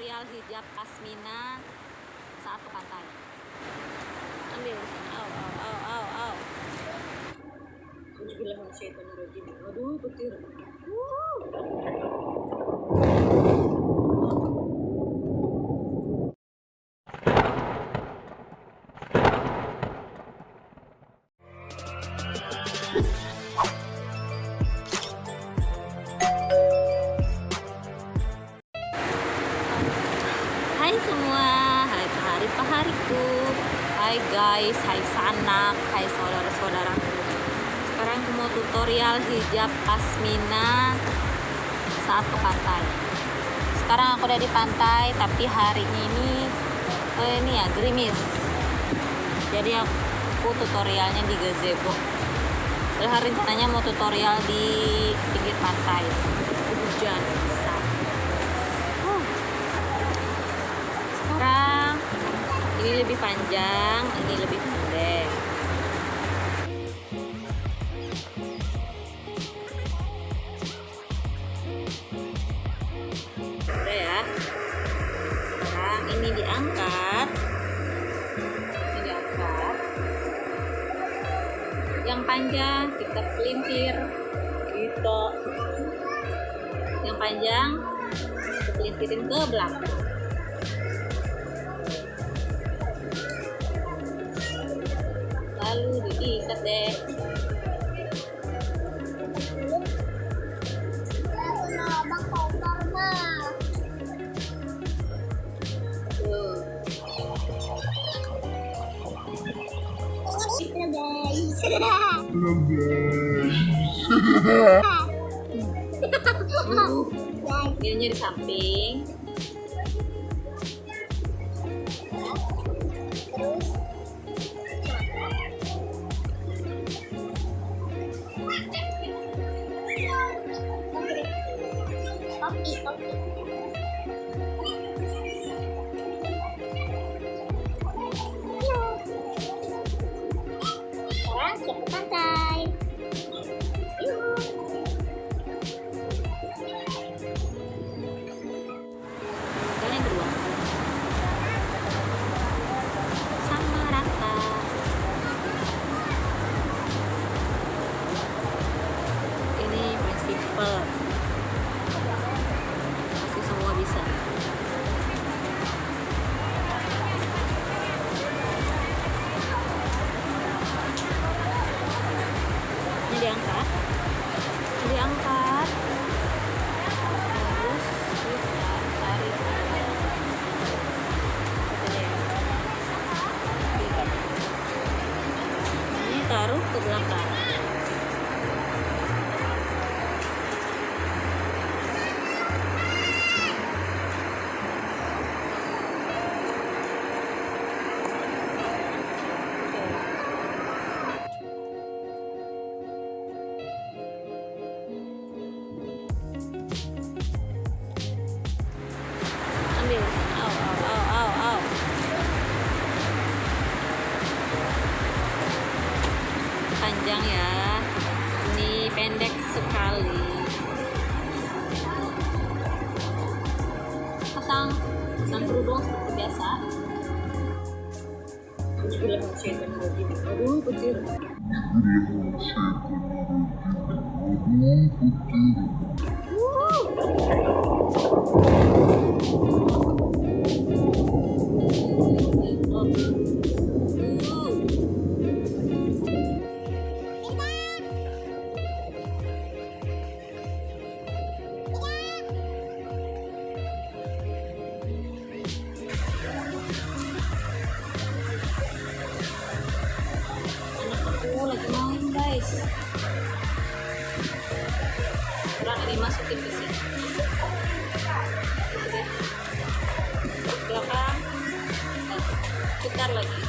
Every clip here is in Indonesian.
tutorial hijab Pashmina saat ke pantai. Ambil. Au. Bismillahirrahmanirrahim. Aduh, petir. Hai semua, hai pahariku, hai guys, hai sanak, hai saudara-saudaraku. Sekarang aku mau tutorial hijab Pashmina saat ke pantai. Sekarang aku udah di pantai, tapi hari ini ya gerimis. Jadi aku tutorialnya di gazebo. Hari rencananya mau tutorial di pinggir pantai. Hujan. Sekarang ini lebih panjang, ini lebih pendek. Udah ya. Sekarang ini diangkat. Yang panjang kita pelintir gitu. Yang panjang kita pelintirin ke belakang. Lalu diikat deh. Ininya di samping. Topi. Sekarang siap ke pantai. Sekarang yang kedua. Sama rata. Ini prinsipal. Pasti semua bisa. Diangkat terus kita tarik ini, taruh ke belakang. Au. Panjang ya, ini pendek sekali. Pasang kerudung seperti biasa. Bismillahirrahmanirrahim. Aduh, petir. Lagi main guys. Kurang dimasukin ke sini. Belakang. Putar lagi.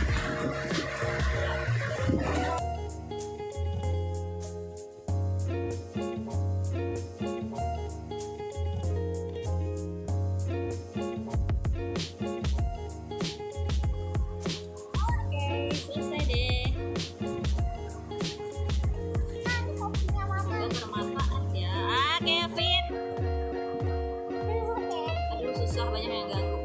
susah, banyak yang ganggu.